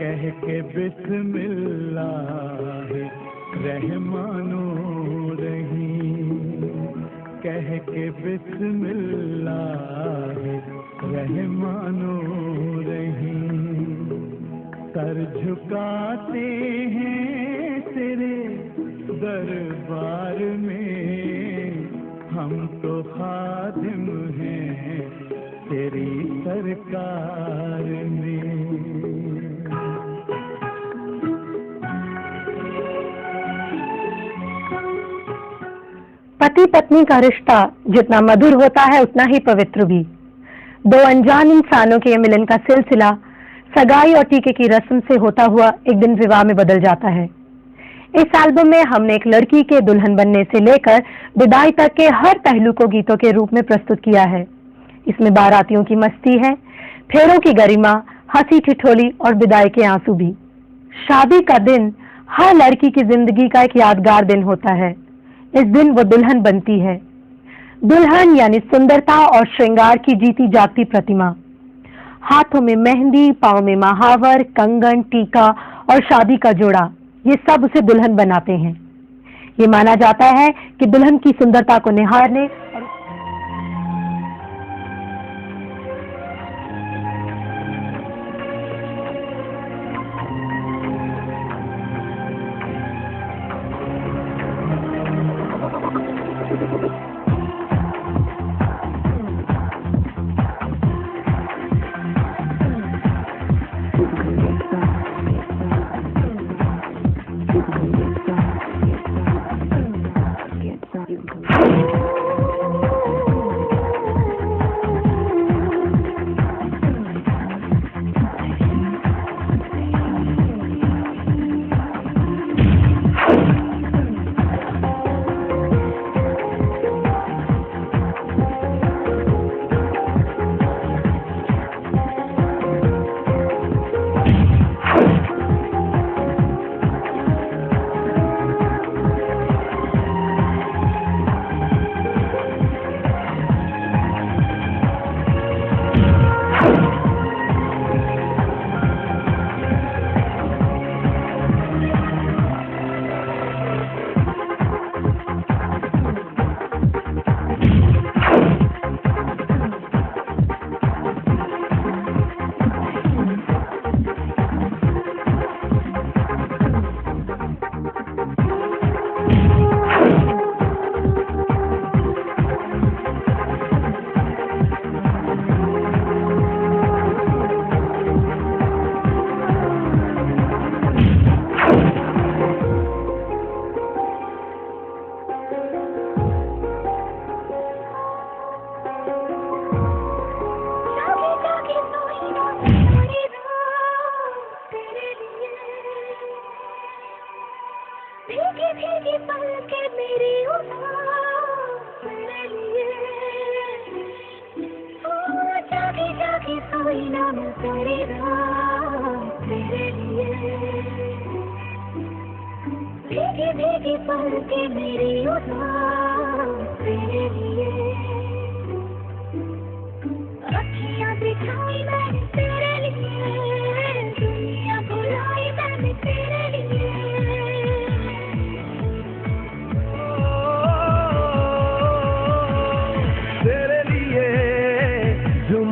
कह के बिस्मिल्लाह रहमानो रहीम, कह के बिस्मिल्लाह रहमानो रहीम। सर झुकाते हैं तेरे दरबार में, हम तो खादिम हैं तेरी सरकार में। पति पत्नी का रिश्ता जितना मधुर होता है उतना ही पवित्र भी। दो अनजान इंसानों के मिलन का सिलसिला सगाई और टीके की रस्म से होता हुआ एक दिन विवाह में बदल जाता है। इस एल्बम में हमने एक लड़की के दुल्हन बनने से लेकर विदाई तक के हर पहलू को गीतों के रूप में प्रस्तुत किया है। इसमें बारातियों की मस्ती है, फेरों की गरिमा, हंसी ठिठोली और विदाई के आंसू भी। शादी का दिन हर लड़की की जिंदगी का एक यादगार दिन होता है। इस दिन वो दुल्हन बनती है। दुल्हन यानी सुंदरता और श्रृंगार की जीती जागती प्रतिमा। हाथों में मेहंदी, पांव में महावर, कंगन, टीका और शादी का जोड़ा, ये सब उसे दुल्हन बनाते हैं। ये माना जाता है कि दुल्हन की सुंदरता को निहारने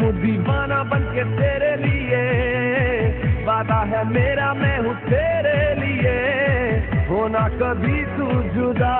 और दीवाना बनके तेरे लिए वादा है मेरा, मैं हूँ तेरे लिए, होना कभी तू जुदा।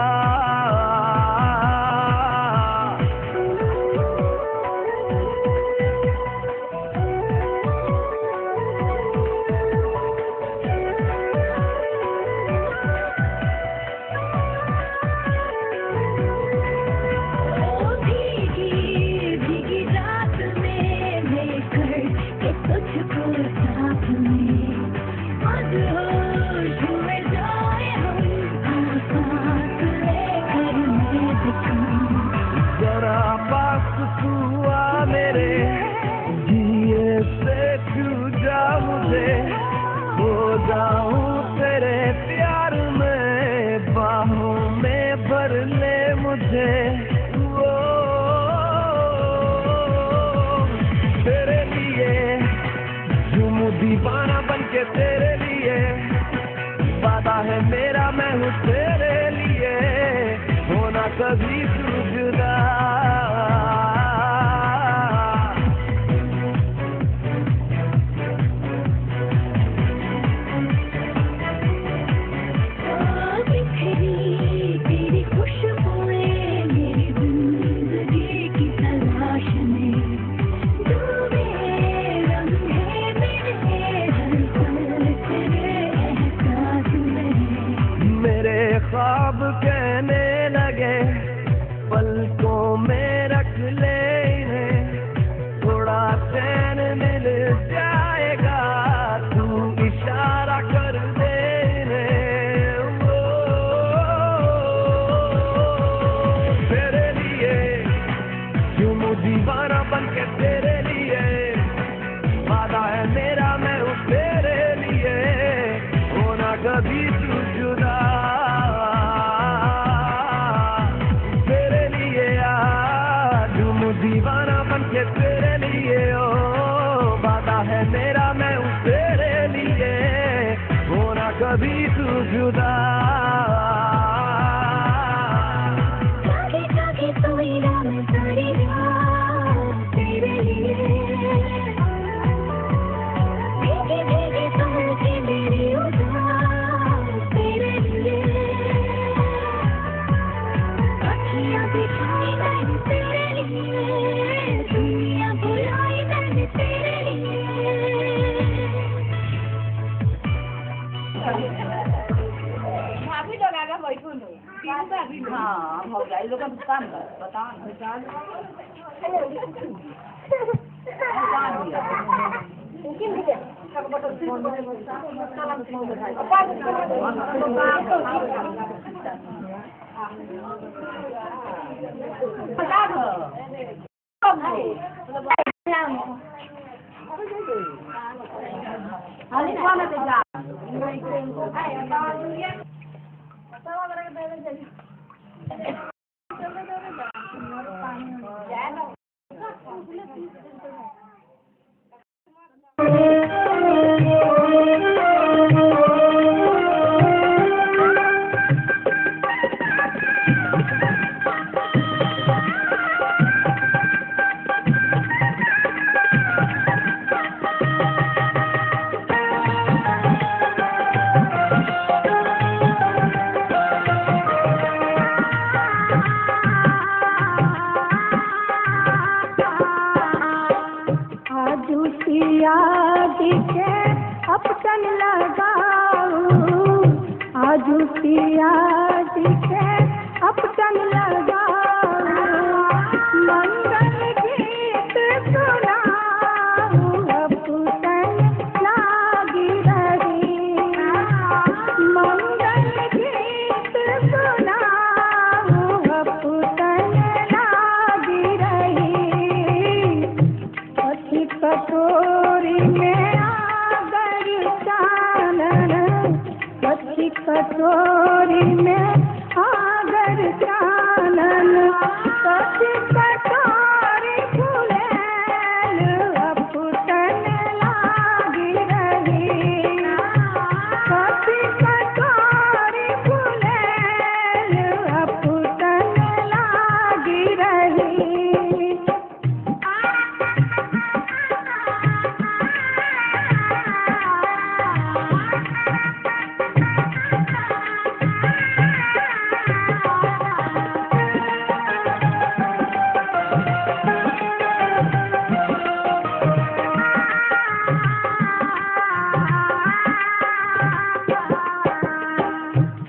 तेरे प्यार में बाहों में भर ले मुझे, वो तेरे लिए झूमूं दीवाना बन के तेरे लिए, वादा है मेरा मैं हूँ तेरे लिए, होना कभी तू जुदा। ख्वाब कहने लगे पलकों में रख ले इन्हें, थोड़ा चैन मिल जाएगा तू इशारा कर दे इन्हें। वो तेरे लिए क्यों दीवाना बन के तेरे लिए, वादा है मेरा मैं हूँ तेरे लिए, होना कभी तू जुदा। दीवाना बन के तेरे लिए, ओ वादा है मेरा मैं हूँ तेरे लिए, होना कभी तू जुदा। हाँ भौजाई लोग काम कर बताओ कटोरी में आगर चानन, कथी कटोरी फुलेल अपुतन लागी रही, कथी कटोरी फुलेल अपुतन लागी रही।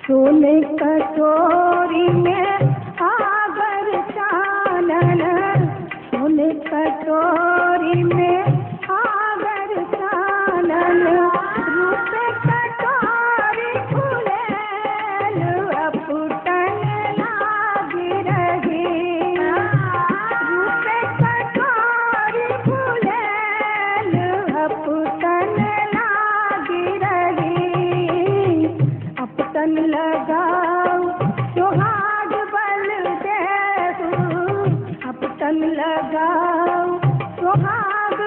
सोने कटोरी में आगर चानन, सोने कटोरी में आगर चानन, रूप कटोरी फुलेल अपुतन लागी रही, रूप कटोरी फुलेल अपुतन लागी रही। अपुतन लगाओ सुहाग बल देहु, अपुतन लगाओ सुहाग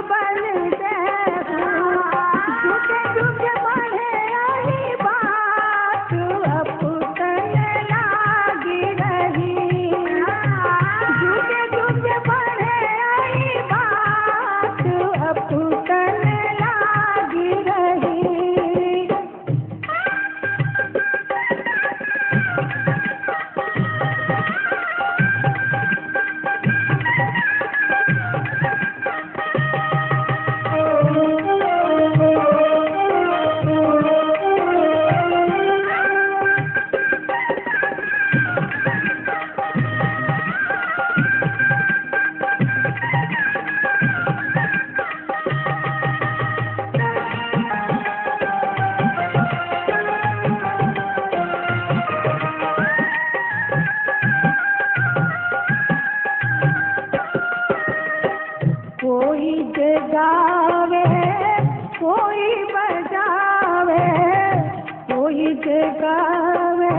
कोई जगावे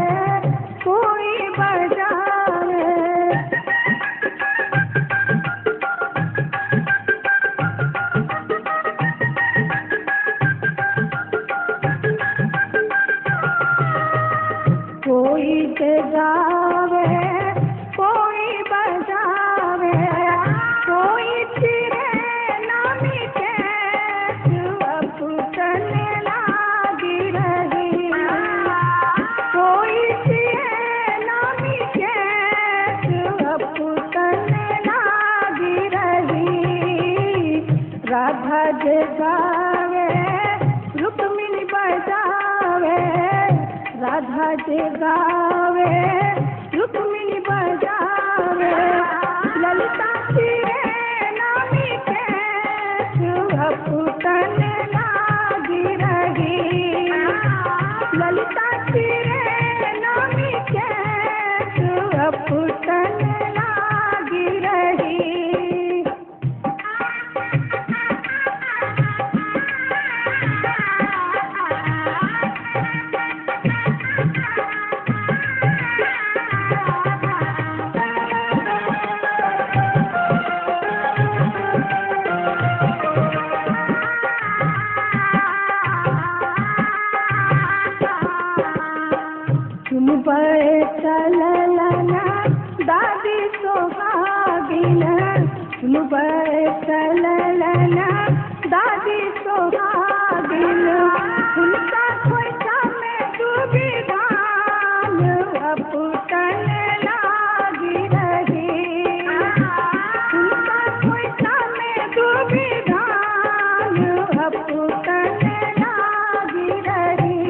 कोई बजावे कोई जगावे कोई बजावे कोई चिरे नामी के अपटन लागी रही कोई चिरे नामी के अपटन लागी रही राधा जगावे रुक्मिणी बजावे राधा जगावे रुक्मिणी बजावे ललिता चिरे नामी के अपटन लागी रही ललिता चिरे नामी के अपटन लागी रही चलना दादी सोहागिन चलना दादी सोहागिन उनका खोइछा में डूबी धान अपटन लागी रही उनका खोइछा में डूबी धान अपटन लागी रही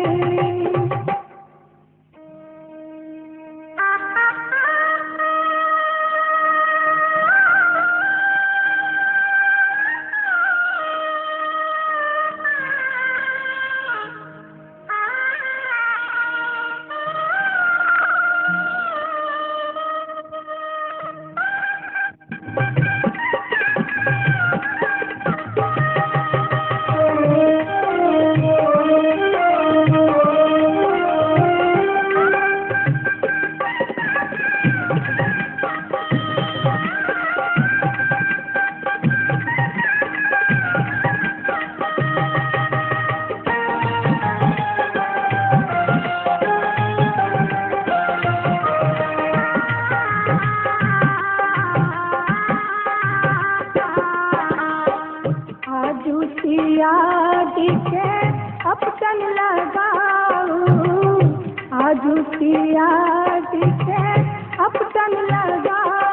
के अपटन लगाऊ आजू सिया के अपटन लगाऊ